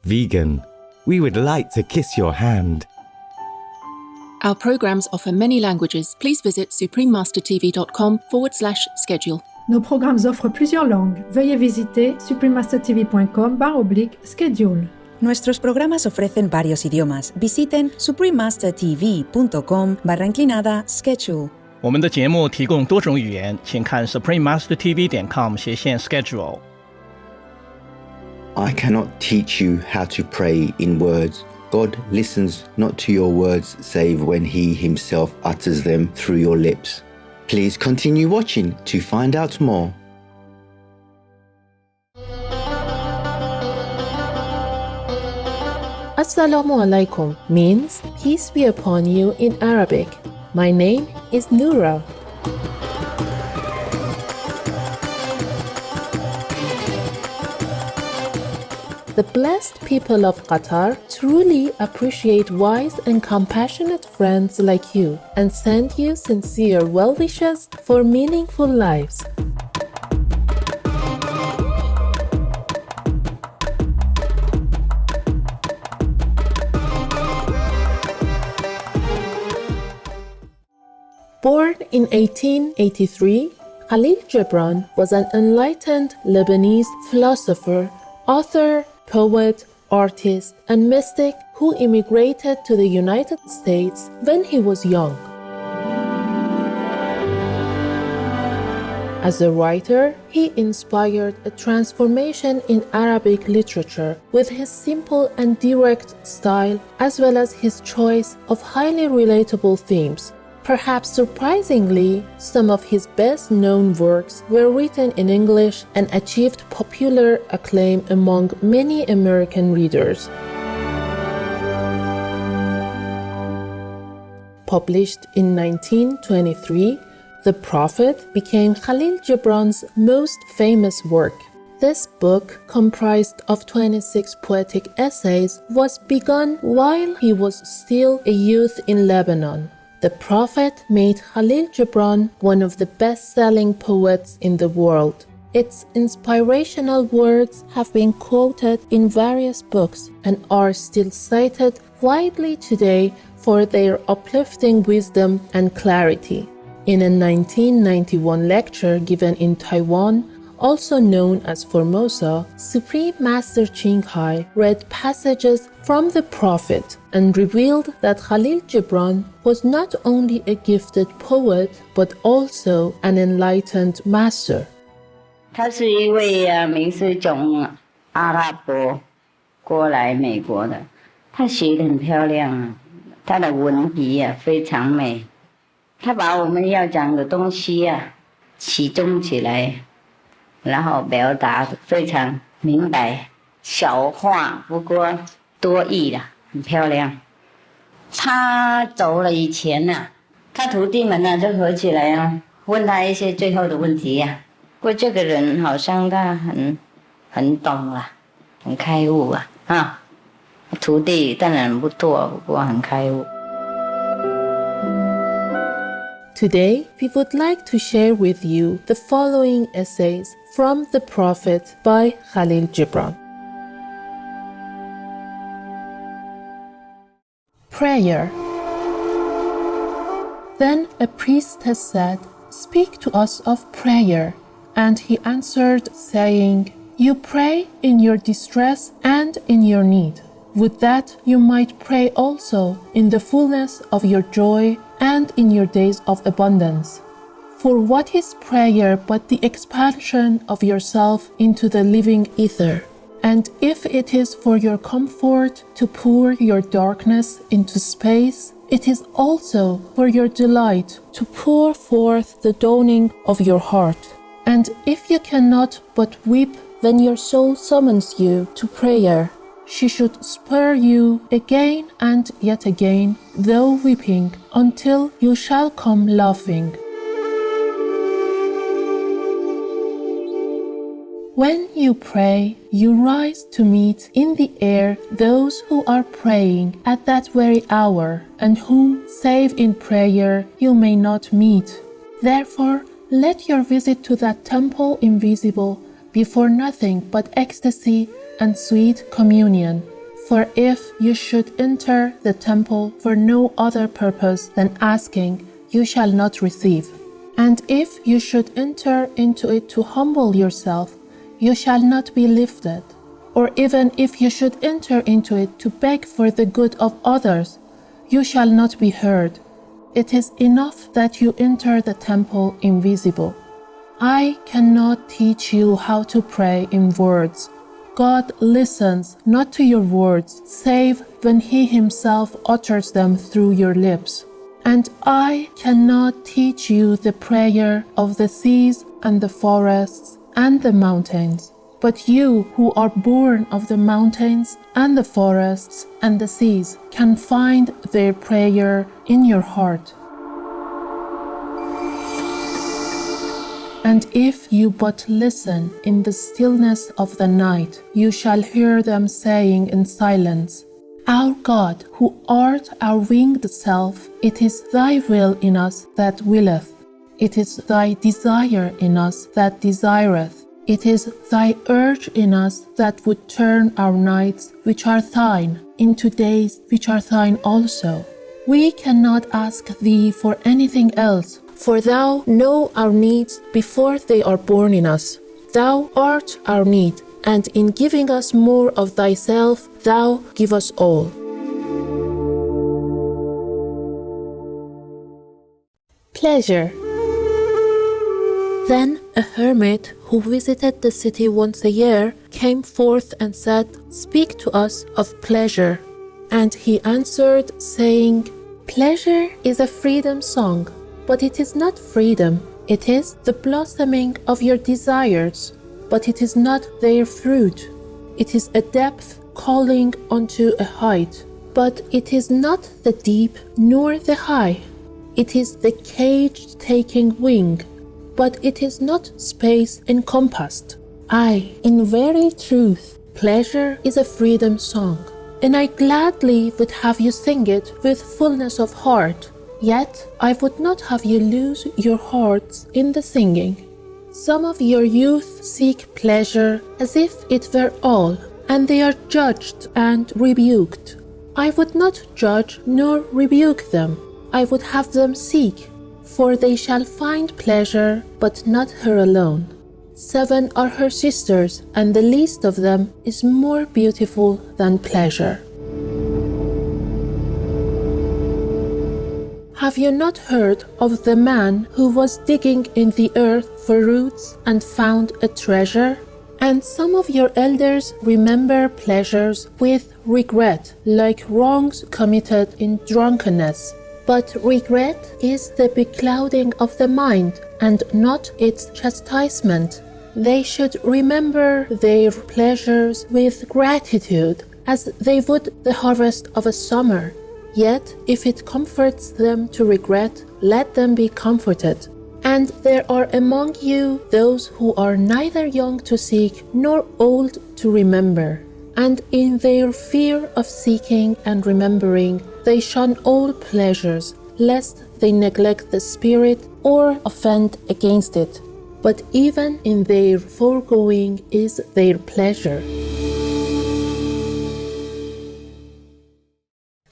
Vegan, we would like to kiss your hand. Our programs offer many languages. Please visit suprememastertv.com/schedule. Nos programmes offrent plusieurs langues. Veuillez visiter suprememastertv.com/schedule. Nuestros programas ofrecen varios idiomas. Visiten suprememastertv.com/schedule。我们的节目提供多种语言，请看 suprememastertv.com/schedule。I cannot teach you how to pray in words. God listens not to your words save when He Himself utters them through your lips. Please continue watching to find out more. Assalamu alaikum means peace be upon you in Arabic. My name is Noura. The blessed people of Qatar truly appreciate wise and compassionate friends like you and send you sincere well wishes for meaningful lives. Born in 1883, Kahlil Gibran was an enlightened Lebanese philosopher, author, poet, artist, and mystic who immigrated to the United States when he was young. As a writer, he inspired a transformation in Arabic literature with his simple and direct style, as well as his choice of highly relatable themes. Perhaps surprisingly, some of his best-known works were written in English and achieved popular acclaim among many American readers. Published in 1923, The Prophet became Kahlil Gibran's most famous work. This book, comprised of 26 poetic essays, was begun while he was still a youth in Lebanon. The Prophet made Kahlil Gibran one of the best-selling poets in the world. Its inspirational words have been quoted in various books and are still cited widely today for their uplifting wisdom and clarity. In a 1991 lecture given in Taiwan, also known as Formosa, Supreme Master Ching Hai read passages from the Prophet and revealed that Kahlil Gibran was not only a gifted poet but also an enlightened master. 他是一位名是从阿拉伯过来美国的，他写得很漂亮他的文笔非常美，他把我们要讲的东西集中起来。然后表达非常明白，小话不过多义啦，很漂亮。他走了以前他徒弟们就合起来问他一些最后的问题不过这个人好像他很懂了，很开悟徒弟当然不多，不过很开悟。Today, we would like to share with you the following essays from The Prophet by Kahlil Gibran. Prayer. Then a priestess said, "Speak to us of prayer." And he answered, saying, "You pray in your distress and in your need. Would that you might pray also in the fullness of your joy and in your days of abundance. For what is prayer but the expansion of yourself into the living ether? And if it is for your comfort to pour your darkness into space, it is also for your delight to pour forth the dawning of your heart. And if you cannot but weep when your soul summons you to prayer, she should spur you again and yet again, though weeping, until you shall come laughing. When you pray, you rise to meet in the air those who are praying at that very hour, and whom, save in prayer, you may not meet. Therefore, let your visit to that temple invisible be for nothing but ecstasy and sweet communion. For if you should enter the temple for no other purpose than asking, you shall not receive. And if you should enter into it to humble yourself, you shall not be lifted. Or even if you should enter into it to beg for the good of others, you shall not be heard. It is enough that you enter the temple invisible. I cannot teach you how to pray in words. God listens not to your words, save when He Himself utters them through your lips. And I cannot teach you the prayer of the seas and the forests and the mountains. But you who are born of the mountains and the forests and the seas can find their prayer in your heart. And if you but listen in the stillness of the night, you shall hear them saying in silence, Our God, who art our winged self, it is thy will in us that willeth. It is thy desire in us that desireth. It is thy urge in us that would turn our nights, which are thine, into days which are thine also. We cannot ask thee for anything else, for thou know our needs before they are born in us. Thou art our need, and in giving us more of thyself, thou give us all. Pleasure. Then a hermit who visited the city once a year came forth and said, Speak to us of pleasure. And he answered, saying, Pleasure is a freedom song, but it is not freedom. It is the blossoming of your desires, but it is not their fruit. It is a depth calling unto a height, but it is not the deep nor the high. It is the cage taking wing, but it is not space encompassed. Aye, in very truth, pleasure is a freedom song, and I gladly would have you sing it with fullness of heart. Yet I would not have you lose your hearts in the singing. Some of your youth seek pleasure as if it were all, and they are judged and rebuked. I would not judge nor rebuke them. I would have them seek, for they shall find pleasure, but not her alone. 7 are her sisters, and the least of them is more beautiful than pleasure. Have you not heard of the man who was digging in the earth for roots and found a treasure? And some of your elders remember pleasures with regret, like wrongs committed in drunkenness. But regret is the beclouding of the mind and not its chastisement. They should remember their pleasures with gratitude, as they would the harvest of a summer. Yet, if it comforts them to regret, let them be comforted. And there are among you those who are neither young to seek nor old to remember. And in their fear of seeking and remembering, they shun all pleasures, lest they neglect the Spirit or offend against it. But even in their foregoing is their pleasure.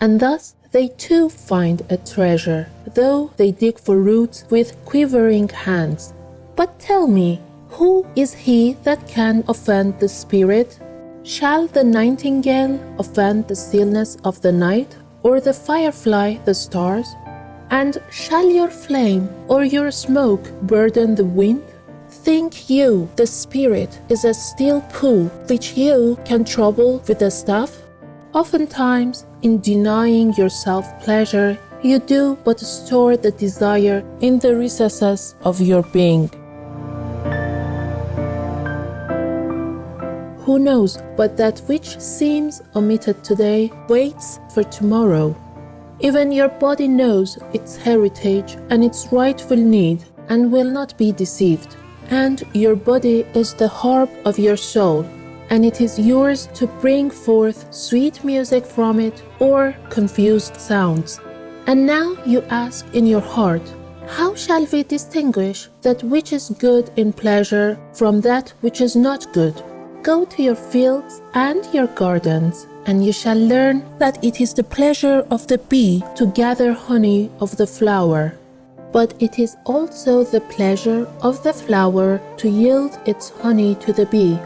And thus they too find a treasure, though they dig for roots with quivering hands. But tell me, who is he that can offend the Spirit? Shall the nightingale offend the stillness of the night, or the firefly the stars? And shall your flame or your smoke burden the wind? Think you the Spirit is a still pool which you can trouble with a staff? Oftentimes, in denying yourself pleasure, you do but store the desire in the recesses of your being. Who knows but that which seems omitted today waits for tomorrow? Even your body knows its heritage and its rightful need and will not be deceived. And your body is the harp of your soul, and it is yours to bring forth sweet music from it or confused sounds. And now you ask in your heart, how shall we distinguish that which is good in pleasure from that which is not good? Go to your fields and your gardens, and you shall learn that it is the pleasure of the bee to gather honey of the flower. But it is also the pleasure of the flower to yield its honey to the bee.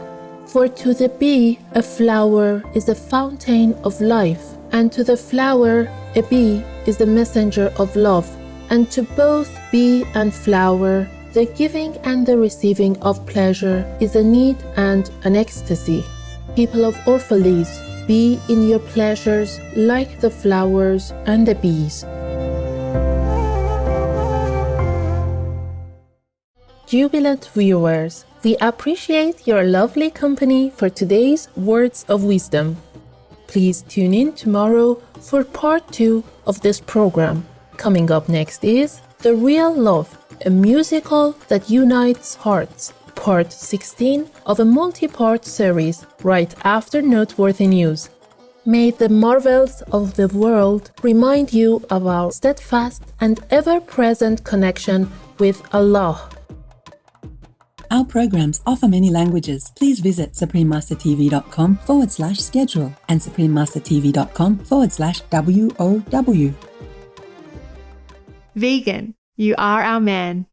For to the bee a flower is a fountain of life, and to the flower a bee is the messenger of love. And to both bee and flower, the giving and the receiving of pleasure is a need and an ecstasy. People of Orphalese, be in your pleasures like the flowers and the bees. Jubilant viewers, we appreciate your lovely company for today's Words of Wisdom. Please tune in tomorrow for part 2 of this program. Coming up next is The Real Love, a musical that unites hearts, part 16 of a multi-part series right after noteworthy news. May the marvels of the world remind you of our steadfast and ever-present connection with Allah. Our programs offer many languages. Please visit suprememastertv.com/schedule and suprememastertv.com/WOW. Vegan, you are our man.